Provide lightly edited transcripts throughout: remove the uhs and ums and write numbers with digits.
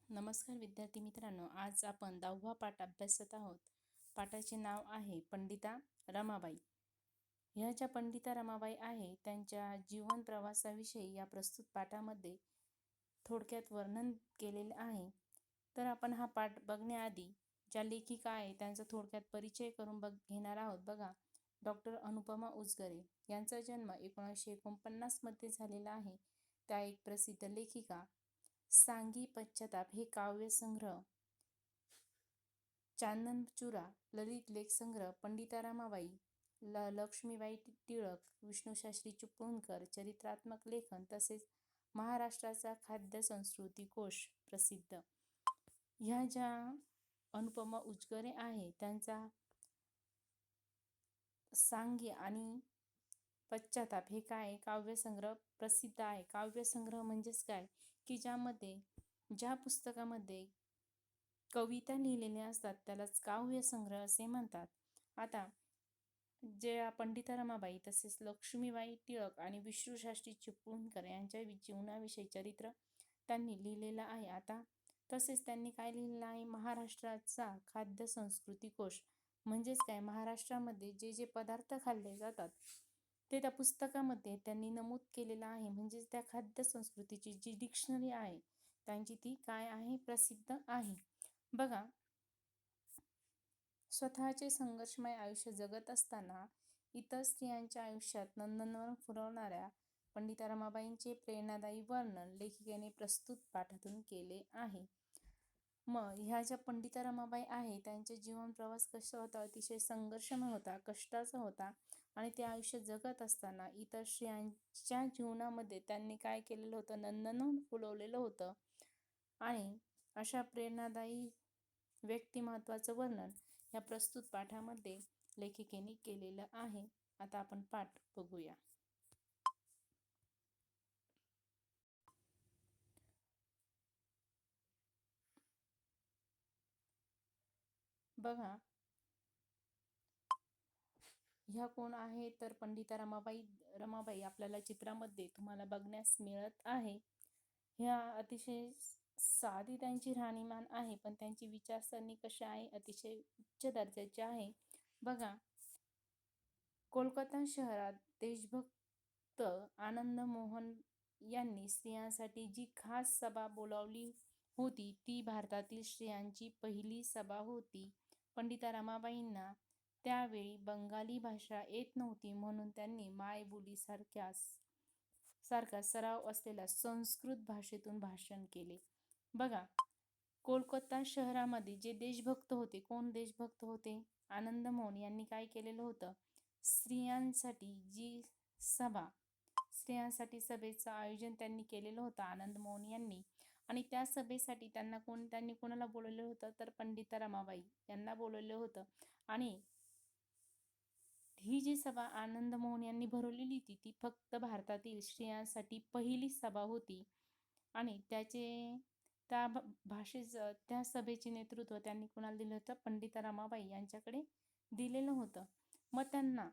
नमस्कार विद्यार्थी मित्रांनो, आज आपण 10वा पाठ अभ्यासत आहोत. पाठाचे नाव आहे पंडिता रमाबाई. ह्या ज्या पंडिता रमाबाई आहे त्यांच्या जीवन प्रवासाविषयी या प्रस्तुत पाठामध्ये थोडक्यात वर्णन केलेले आहे. तर आपण हा पाठ बघण्याआधी ज्या लेखिका आहे त्यांचा थोडक्यात परिचय करून घेणार आहोत. बघा, डॉक्टर अनुपमा उजगरे यांचा जन्म 1949 मध्ये झालेला आहे. त्या एक प्रसिद्ध लेखिका. सांगी पश्चाताप हे काव्यसंग्रह, चांदनचुरा ललित लेखसंग्रह, पंडिता रमाबाई, लक्ष्मीबाई टिळक, विष्णूशास्त्री चिपळूणकर चरित्रात्मक लेखन, तसेच महाराष्ट्राचा खाद्य संस्कृती कोश प्रसिद्ध. ह्या ज्या अनुपमा उजगरे आहे त्यांचा सांगी आणि पश्चाताप हे काय काव्यसंग्रह प्रसिद्ध आहे. काव्यसंग्रह म्हणजेच काय की ज्या पुस्तकामध्ये कविता लिहिलेल्या असतात त्यालाच काव्यसंग्रह असे म्हणतात. आता जे पंडिता रमाबाई तसेच लक्ष्मीबाई टिळक आणि विष्णूशास्त्री चिपळूणकर यांच्या जीवनाविषयी चरित्र त्यांनी लिहिलेलं आहे. आता तसेच त्यांनी काय लिहिलेलं आहे, महाराष्ट्राचा खाद्य संस्कृती कोश म्हणजेच काय, महाराष्ट्रामध्ये जे जे पदार्थ खाल्ले जातात ते त्या पुस्तकामध्ये त्यांनी नमूद केलेलं आहे. म्हणजेच त्या खाद्य संस्कृतीची जी डिक्शनरी आहे त्यांची ती काय आहे, प्रसिद्ध आहे. बघा, स्वतःचे संघर्षमय आयुष्य जगत असताना इतर स्त्रियांच्या आयुष्यात नंदनवन फुलवणाऱ्या पंडिता रमाबाईंचे प्रेरणादायी वर्णन लेखिकेने प्रस्तुत पाठातून केले आहे. मग ह्या ज्या पंडिता रमाबाई आहे त्यांचे जीवन प्रवास कसा होता, अतिशय संघर्षमय होता, कष्टाचा होता आणि ते आयुष्य जगत असताना इतर स्त्रियांच्या जीवनामध्ये त्यांनी काय केलेलं होतं, नंदनवन फुलवलेलं होतं. आणि अशा प्रेरणादायी व्यक्तिमत्वाचं वर्णन या प्रस्तुत पाठामध्ये लेखिकेने केलेलं आहे. आता आपण पाठ बघूया. बघा, ह्या कोण आहे तर पंडिता रमाबाई आपल्याला चित्रामध्ये तुम्हाला बघण्यास मिळत आहे. ह्या अतिशय साधी त्यांची राहणीमान आहे, पण त्यांची विचारसरणी कशी आहे, अतिशय उच्च दर्जाची आहे. बघा, कोलकाता शहरात देशभक्त आनंद मोहन यांनी स्त्रियांसाठी जी खास सभा बोलावली होती ती भारतातील स्त्रियांची पहिली सभा होती. पंडिता रमाबाईंना त्यावेळी बंगाली भाषा येत नव्हती, म्हणून त्यांनी मायबोलीसारखा सराव असलेल्या संस्कृत भाषेतून भाषण केले. बघा, कोलकाता शहरामध्ये जे देशभक्त होते, कोण देशभक्त होते, आनंद मोहन यांनी काय केलेलं होतं, स्त्रियांसाठी सभेचं आयोजन त्यांनी केलेलं होतं आनंद मोहन यांनी. आणि त्या सभेसाठी त्यांनी कोणाला बोलवलं होतं तर पंडिता रमाबाई यांना बोलवलं होतं. आणि ही जी सभा आनंद मोहन यांनी भरवलेली होती ती फक्त भारतातील स्त्रियांसाठी पहिली सभा होती. आणि त्या सभेचे नेतृत्व त्यांनी कोणाला दिलं होतं, पंडिता रमाबाई यांच्याकडे दिलेलं होतं. मग त्यांना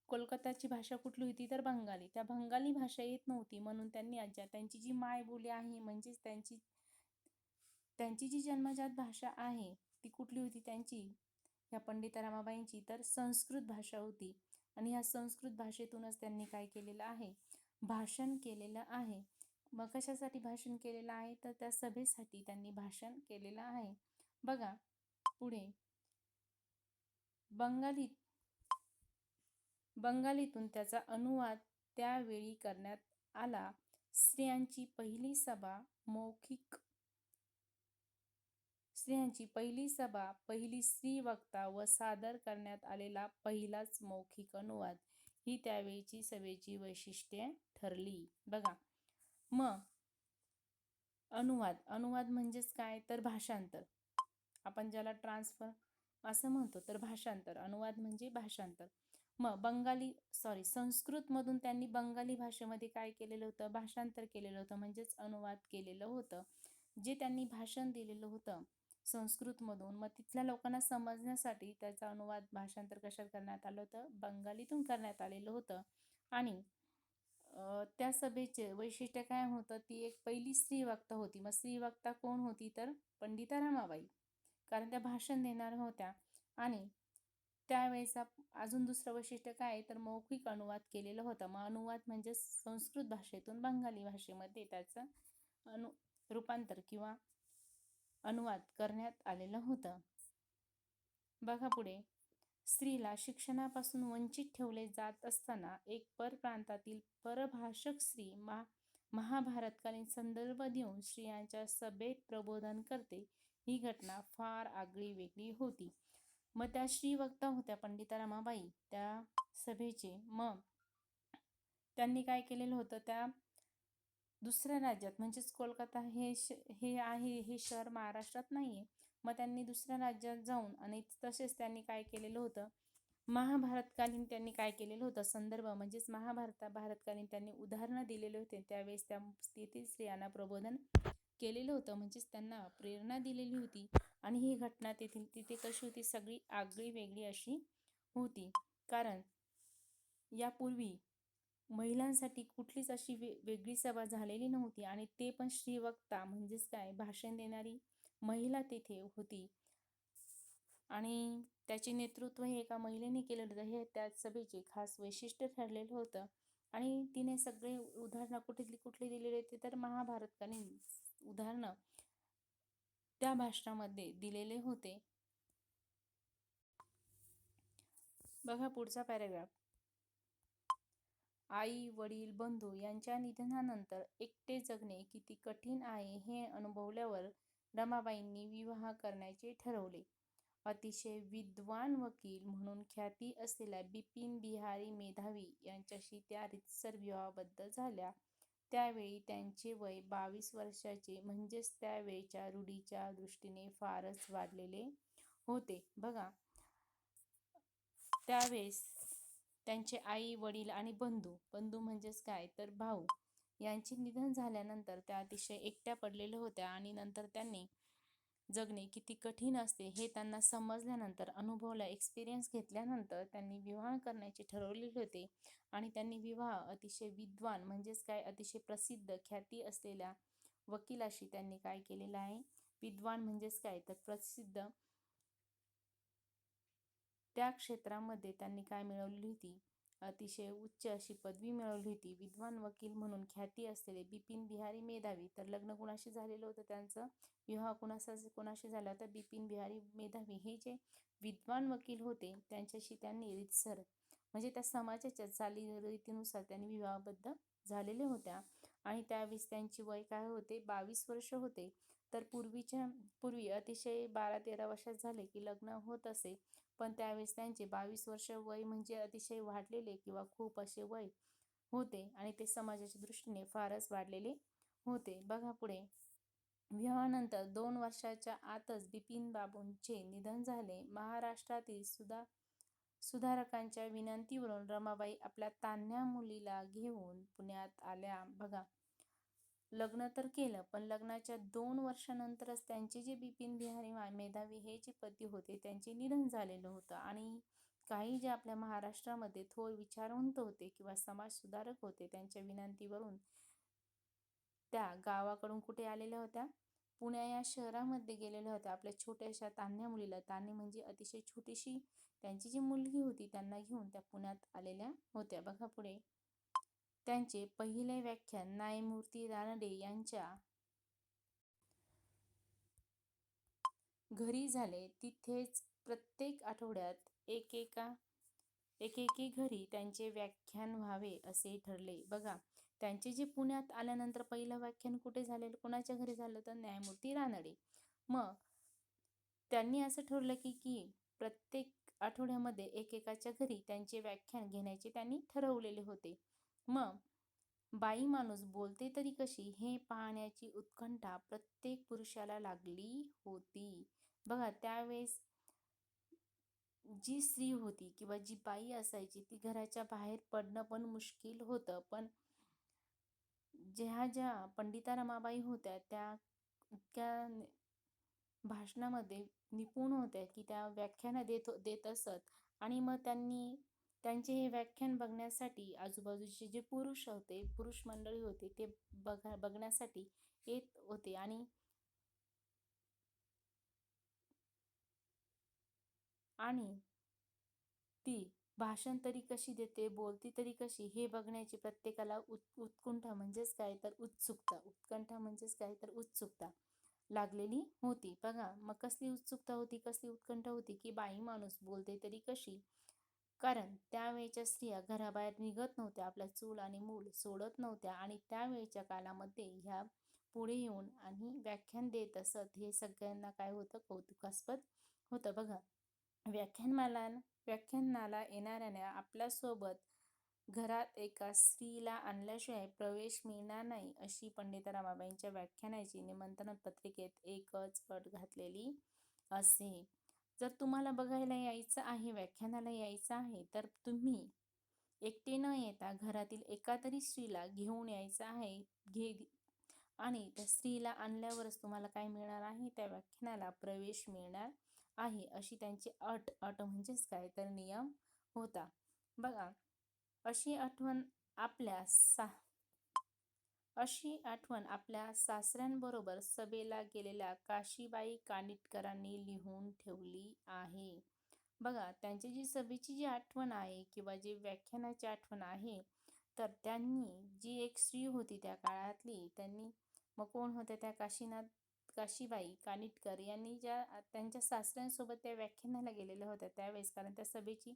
कोलकाताची भाषा कुठली होती तर बंगाली. त्या बंगाली भाषा येत नव्हती, म्हणून त्यांनी त्यांची जी मायबोली आहे म्हणजेच त्यांची जी जन्मजात भाषा आहे ती कुठली होती त्यांची, या पंडिता रमाबाईंची, तर संस्कृत भाषा होती. आणि ह्या संस्कृत भाषेतूनच त्यांनी काय केलेलं आहे, भाषण केलेलं आहे. मग कशासाठी भाषण केलेलं आहे तर त्या सभेसाठी त्यांनी भाषण केलेलं आहे. बघा पुढे, बंगालीतून त्याचा अनुवाद त्यावेळी करण्यात आला. स्त्रियांची पहिली सभा, पहिली स्त्री वक्ता व सादर करण्यात आलेला पहिलाच मौखिक अनुवाद ही त्यावेळची सभेची वैशिष्ट्ये ठरली. बघा, मग अनुवाद म्हणजेच काय तर भाषांतर, आपण ज्याला ट्रान्सफर असं म्हणतो, तर भाषांतर, अनुवाद म्हणजे भाषांतर. मग संस्कृतमधून त्यांनी बंगाली भाषेमध्ये काय केलेलं होतं, भाषांतर केलेलं होतं, म्हणजेच अनुवाद केलेलं होतं. जे त्यांनी भाषण दिलेलं होतं संस्कृतमधून, मग तिथल्या लोकांना समजण्यासाठी त्याचा अनुवाद भाषांतर कशात करण्यात आलं होतं, बंगालीतून करण्यात आलेलं होतं. आणि त्या सभेचे वैशिष्ट्य काय होतं, ती एक पहिली स्त्री वक्ता होती. मग स्त्री वक्ता कोण होती, तर पंडिता रमाबाई, कारण त्या भाषण देणार होत्या. आणि त्यावेळेस अजून दुसरं वैशिष्ट्य काय आहे, तर मौखिक अनुवाद केलेला होता. मग अनुवाद म्हणजे संस्कृत भाषेतून बंगाली भाषेमध्ये त्याचं अनु रूपांतर किंवा अनुवाद करण्यात आलेलं होतं. बघा पुढे, स्त्रीला शिक्षणापासून वंचित ठेवले जात असताना एक परप्रांतातील परभाषक स्त्री महाभारतकालीन संदर्भ देऊन स्त्रियांच्या सभेत प्रबोधन करते. ही घटना फार आगळी वेगळी होती. मग त्या स्त्री वक्ता होत्या पंडिता रमाबाई त्या सभेचे. मग त्यांनी काय केलेलं होतं, त्या दुसऱ्या राज्यात म्हणजेच कोलकाता हे शहर महाराष्ट्रात नाही आहे. मग त्यांनी दुसऱ्या राज्यात जाऊन आणि तसेच त्यांनी काय केलेलं होतं, महाभारतकालीन त्यांनी काय केलेलं होतं, संदर्भ म्हणजेच भारतकालीन त्यांनी उदाहरणं दिलेले होते. त्यावेळेस त्या तेथील स्त्रियांना प्रबोधन केलेलं होतं, म्हणजेच त्यांना प्रेरणा दिलेली होती. आणि ही घटना तिथे कशी होती, सगळी आगळी वेगळी अशी होती. कारण यापूर्वी महिलांसाठी कुठलीच अशी वेगळी सभा झालेली नव्हती. आणि ते पण श्रीवक्ता म्हणजेच काय, भाषण देणारी महिला तिथे होती. आणि त्याचे नेतृत्व हे एका महिलेने केलेलं होतं. हे त्या सभेचे खास वैशिष्ट्य ठरलेलं होतं. आणि तिने सगळे उदाहरणं कुठली दिलेली होती, तर महाभारतकालीन उदाहरणं त्या भाषणामध्ये दिलेले होते. बघा पुढचा पॅराग्राफ. आई, वडील, बंधू यांच्या निधनानंतर एकटे जगणे किती कठीण आहे हे अनुभवल्यावर रमाबाईंनी विवाह करण्याचे ठरवले. अतिशय विद्वान वकील म्हणून ख्याती असलेल्या बिपिन बिहारी मेधावी यांच्याशी त्या रीतसर विवाहबद्ध झाल्या. त्यावेळी त्यांचे वय 22 वर्षाचे, म्हणजेच त्यावेळच्या रूढीच्या दृष्टीने फारच वाढलेले होते. बघा, त्यावेळेस त्यांचे आई, वडील आणि बंधू म्हणजेच काय, तर भाऊ यांचे निधन झाल्यानंतर त्या अतिशय एकट्या पडलेल्या होत्या. आणि नंतर त्यांनी जगणे किती कठीण असते हे त्यांना समजल्यानंतर, अनुभवला, एक्सपिरियन्स घेतल्यानंतर त्यांनी विवाह करण्याचे ठरवलेले होते. आणि त्यांनी विवाह अतिशय विद्वान म्हणजेच काय, अतिशय प्रसिद्ध ख्याती असलेल्या वकिलाशी त्यांनी काय केलेलं आहे, विद्वान म्हणजेच काय, तर प्रसिद्ध त्या क्षेत्रामध्ये त्यांनी काय मिळवली होती, अतिशय उच्च अशी पदवी मिळवली होती. विद्वान वकील म्हणून ख्याती असलेले बिपिन बिहारी मेधावी, तर लग्न कुणाशी झालेलं होतं त्यांचं, विवाह कोणाशी झाला होता, बिपिन बिहारी मेधावी हे जे विद्वान वकील होते त्यांच्याशी त्यांनी रीतसर म्हणजे त्या समाजाच्या चालीरीतीनुसार त्यांनी विवाहबद्ध झालेल्या होत्या. आणि त्यावेळेस त्यांची वय काय होते, 22 वर्ष होते. तर पूर्वी अतिशय 12-13 वर्षात झाले की लग्न होत असे. पण त्यावेळेस त्यांचे 22 वर्ष वय म्हणजे अतिशय वाढलेले किंवा खूप असे वय होते. आणि ते समाजाच्या दृष्टीने फारच वाढलेले होते. बघा पुढे, विवाहानंतर 2 वर्षाच्या आतच बिपिन बाबूंचे निधन झाले. महाराष्ट्रातील सुधारकांच्या विनंतीवरून रमाबाई आपल्या तान्ह्या मुलीला घेऊन पुण्यात आल्या. बघा, लग्न तर केलं, पण लग्नाच्या 2 वर्षानंतरच त्यांचे जे बिपिन बिहारी मेधावी हे जे पती होते त्यांचे निधन झालेलं होतं. आणि काही जे आपल्या महाराष्ट्रामध्ये थोर विचारवंत होते किंवा समाज सुधारक होते, त्यांच्या विनंतीवरून त्या गावाकडून कुठे आलेल्या होत्या, पुण्या या शहरामध्ये गेलेल्या होत्या. आपल्या छोट्याशा तान्ह्या मुलीला, तान्ही म्हणजे अतिशय छोटीशी त्यांची जी मुलगी होती त्यांना घेऊन त्या पुण्यात आलेल्या होत्या. बघा पुढे, त्यांचे पहिले व्याख्यान न्यायमूर्ती रानडे यांच्या घरी झाले. तिथेच प्रत्येक आठवड्यात एकेकी घरी त्यांचे व्याख्यान व्हावे असे ठरले. बघा, त्यांचे जे पुण्यात आल्यानंतर पहिलं व्याख्यान कुठे झालेलं, कोणाच्या घरी झालं, तर न्यायमूर्ती रानडे. मग त्यांनी असं ठरवलं की प्रत्येक आठवड्यामध्ये एकेकाच्या घरी त्यांचे व्याख्यान घेण्याचे त्यांनी ठरवलेले होते. मग बाई माणूस बोलते तरी कशी हे पाहण्याची उत्कंठा प्रत्येक पुरुषाला लागली होती. बघा, त्यावेळेस जी स्त्री होती किंवा जी बाई असायची ती घराच्या बाहेर पडणं पण मुश्किल होतं. पण ज्या पंडिता रमाबाई होत्या त्या इतक्या भाषणामध्ये निपुण होत्या की त्या व्याख्यानं देत असत. आणि मग त्यांनी त्यांचे हे व्याख्यान बघण्यासाठी आजूबाजूचे जे पुरुष होते, पुरुष मंडळी होते, ते बघण्यासाठी येत होते. आणि ती भाषण तरी कशी देते, बोलती तरी कशी, हे बघण्याची प्रत्येकाला उत्कंठा म्हणजेच काय तर उत्सुकता, उत्कंठा म्हणजेच काय तर उत्सुकता लागलेली होती. बघा मग कसली उत्सुकता होती, कसली उत्कंठा होती, की बाई माणूस बोलते तरी कशी. कारण त्यावेळच्या स्त्रिया घराबाहेर निघत नव्हत्या, आपल्या चूल आणि मूल सोडत नव्हत्या, आणि त्यावेळच्या काळामध्ये ह्या पुढे येऊन आणि व्याख्यान देत असत. हे सगळ्यांना काय होतं, कौतुकास्पद होतं. बघा, व्याख्यानमाला व्याख्यानाला येणाऱ्याने आपल्यासोबत घरात एका स्त्रीला आणल्याशिवाय प्रवेश मिळणार नाही, अशी पंडिता रमाबाईंच्या व्याख्यानाची निमंत्रण पत्रिकेत एकच अट घातलेली असे. जर तुम्हाला बघायला यायचं आहे, व्याख्यानाला यायचं आहे, तर तुम्ही एकटे न येता घरातील एका तरी स्त्रीला घेऊन यायचं आहे. आणि त्या स्त्रीला आणल्यावरच तुम्हाला काय मिळणार आहे, त्या व्याख्यानाला प्रवेश मिळणार आहे, अशी त्यांची अट म्हणजेच काय तर नियम होता. बघा, अशी आठवण आपल्या सासऱ्यांबरोबर सभेला गेलेल्या काशीबाई कानिटकरांनी लिहून ठेवली आहे. बघा, त्यांची जी सभेची जी आठवण आहे किंवा जी व्याख्यानाची आठवण आहे, तर त्यांनी जी एक स्त्री होती त्या काळातली, त्यांनी मग कोण होत्या त्या काशीबाई कानिटकर यांनी ज्या त्यांच्या सासऱ्यांसोबत त्या व्याख्यानाला गेलेल्या होत्या त्यावेळेस. कारण त्या सभेची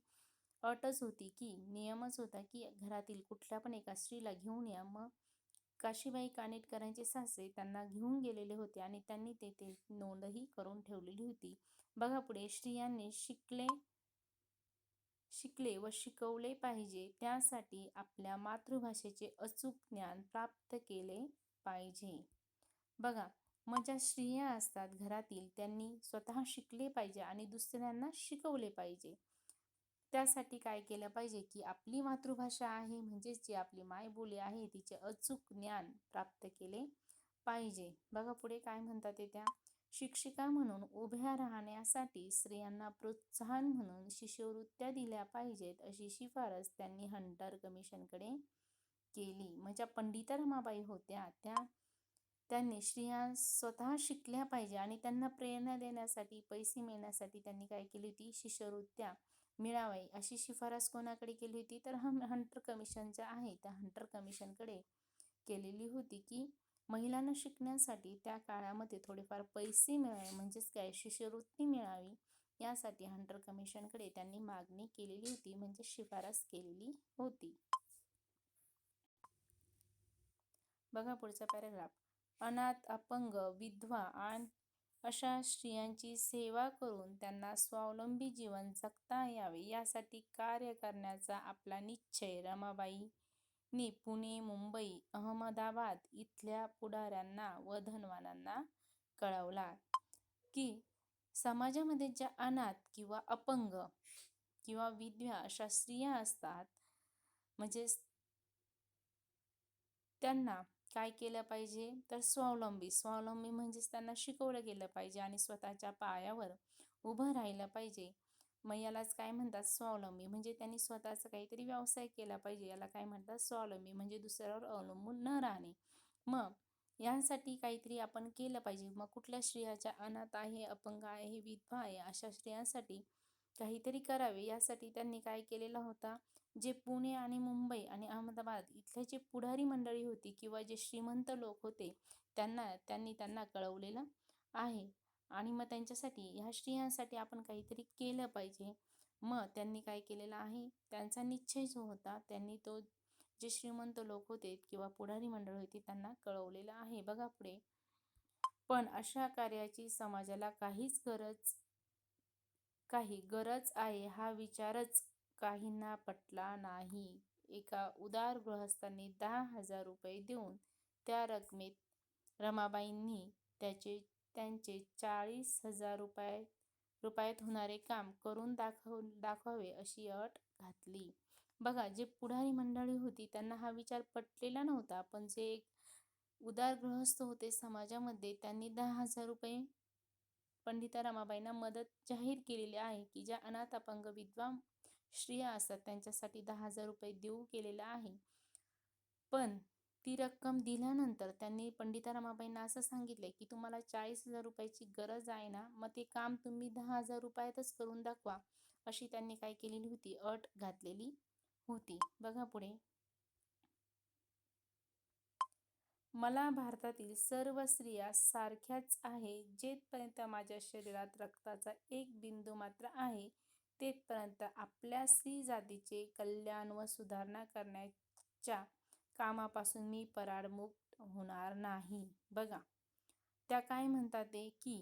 अटच होती, की नियमच होता, की घरातील कुठल्या पण एका स्त्रीला घेऊन या. मग काशीबाई कानिटकरांचे सासरे त्यांना घेऊन गेलेले होते आणि त्यांनी तेथे नोंदही करून ठेवलेली होती. बघा पुढे, स्त्रियांनी शिकले व शिकवले पाहिजे, त्यासाठी आपल्या मातृभाषेचे अचूक ज्ञान प्राप्त केले पाहिजे. बघा, मग ज्या स्त्रिया असतात घरातील, त्यांनी स्वतः शिकले पाहिजे आणि दुसऱ्यांना शिकवले पाहिजे. त्यासाठी काय केलं पाहिजे, की आपली मातृभाषा आहे म्हणजेच जी आपली मायबोली आहे तिचे अचूक ज्ञान प्राप्त केले पाहिजे. बघा पुढे काय म्हणतात ते, त्या शिक्षिका म्हणून उभ्या राहण्यासाठी स्त्रियांना प्रोत्साहन म्हणून शिष्यवृत्त्या दिल्या पाहिजेत, अशी शिफारस त्यांनी हंटर कमिशनकडे केली. म्हणजे पंडिता रमाबाई होत्या त्यांनी स्त्रिया स्वतः शिकल्या पाहिजे आणि त्यांना प्रेरणा देण्यासाठी, पैसे मिळण्यासाठी त्यांनी काय केली होती, शिष्यवृत्त्या मिळावी अशी शिफारस कोणाकडे केली होती, तर हंटर कमिशनच्या आहे त्या हंटर कमिशनकडे केलेली होती, की महिलांना शिकण्यासाठी त्या काळामध्ये थोडेफार पैसे मिळावे म्हणजेच काय शिष्यवृत्ती मिळावी, यासाठी हंटर कमिशनकडे त्यांनी मागणी केलेली होती, म्हणजे शिफारस केलेली होती. बघा पुढचा पॅराग्राफ, अनाथ, अपंग, विधवा आणि अशा स्त्रियांची सेवा करून त्यांना स्वावलंबी जीवन जगता यावे यासाठी कार्य करण्याचा आपला निश्चय रमाबाईंनी पुणे, मुंबई, अहमदाबाद इथल्या पुढाऱ्यांना व धनवानांना कळवला, की समाजामध्ये ज्या अनाथ किंवा अपंग किंवा विधवा अशा स्त्रिया असतात, म्हणजे त्यांना काय केलं पाहिजे, तर स्वावलंबी म्हणजेच त्यांना शिकवलं गेलं पाहिजे आणि स्वतःच्या पायावर उभं राहिलं पाहिजे. मग यालाच काय म्हणतात, स्वावलंबी. म्हणजे त्यांनी स्वतःचा काहीतरी व्यवसाय केला पाहिजे, याला काय म्हणतात, स्वावलंबी. म्हणजे दुसऱ्यावर अवलंबून न राहणे. मग यासाठी काहीतरी आपण केलं पाहिजे. मग कुठल्या स्त्रियाच्या अनाथ आहे, अपंग आहे, विधवा आहे, अशा स्त्रियांसाठी काहीतरी करावे, यासाठी त्यांनी काय केलेला होता, जे पुणे आणि मुंबई आणि अहमदाबाद इथले जे पुढारी मंडळी होती किंवा जे श्रीमंत लोक होते, त्यांना कळवलेलं आहे. आणि मग त्यांच्यासाठी, ह्या स्त्रियांसाठी आपण काहीतरी केलं पाहिजे. मग त्यांनी काय केलेलं आहे, त्यांचा निश्चय जो होता, त्यांनी तो जे श्रीमंत लोक होते किंवा पुढारी मंडळ होती त्यांना कळवलेलं आहे. बघा पुढे, पण अशा कार्याची समाजाला काही गरज आहे हा विचारच काहींना पटला नाही. एका उदार गृहस्थांनी 10,000 रुपये देऊन त्या रकमेत रमाबाईंनी त्यांचे 40,000 रुपयात होणारे काम करून दाखवावे अशी अट घातली. बघा, जे पुढारी मंडळी होती त्यांना हा विचार पटलेला नव्हता, पण जे एक उदार गृहस्थ होते समाजामध्ये, त्यांनी 10,000 रुपये पंडिता रमाबाईंना मदत जाहीर केलेली आहे, की ज्या अनाथ, अपंग, विधवा स्त्रिया असतात त्यांच्यासाठी 10,000 रुपये देऊ केलेला आहे. पण ती रक्कम दिल्यानंतर त्यांनी पंडिता रमाबाईंना असं सांगितलंय की तुम्हाला 40,000 रुपयाची गरज आहे ना, मग ते काम तुम्ही 10,000 रुपयातच करून दाखवा, अशी त्यांनी काय केलेली होती, अट घातलेली होती. बघा पुढे. मला भारतातील सर्व स्त्रिया सारख्याच आहे. जेथपर्यंत माझ्या शरीरात रक्ताचा एक बिंदू मात्र आहे, तेथपर्यंत आपल्या स्त्री जातीचे कल्याण व सुधारणा करण्याच्या कामापासून मी पराडमुक्त होणार नाही. बघा, त्या काय म्हणतात ते की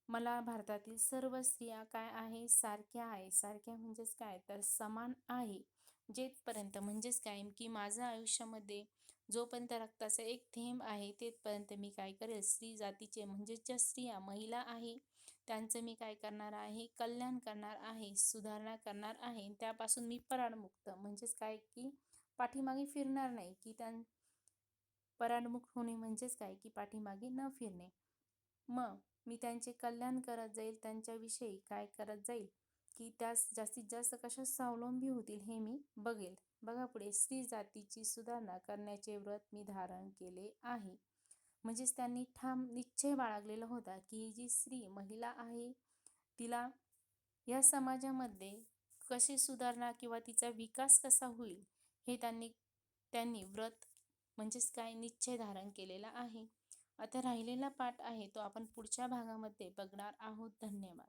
मला भारतातील सर्व स्त्रिया काय आहे, सारख्या आहे. सारख्या म्हणजेच काय, तर समान आहे. जेथपर्यंत म्हणजेच काय की माझ्या आयुष्यामध्ये जोपर्यंत रक्ताचा एक थेंब आहे, तेथपर्यंत मी काय करेल, स्त्री जातीचे म्हणजेच ज्या स्त्रिया महिला आहे त्यांचं मी काय करणार आहे, कल्याण करणार आहे, सुधारणा करणार आहे. त्यापासून मी पराडमुक्त म्हणजेच काय की पाठीमागे फिरणार नाही. की पराडमुक्त होणे म्हणजेच काय की पाठीमागे न फिरणे. मग मी त्यांचे कल्याण करत जाईल, त्यांच्याविषयी काय करत जाईल की त्यास जास्तीत जास्त कशा स्वावलंबी होतील हे मी बघेल. बघा पुढे. स्त्री जातीची सुधारणा करण्याचे व्रत मी धारण केले आहे. म्हणजेच त्यांनी ठाम निश्चय बाळगलेला होता की ही जी स्त्री महिला आहे तिला या समाजामध्ये कशी सुधारणा किंवा तिचा विकास कसा होईल हे त्यांनी त्यांनी व्रत म्हणजेच काय निश्चय धारण केलेला आहे. आता राहिलेला पाठ आहे तो आपण पुढच्या भागामध्ये बघणार आहोत. धन्यवाद.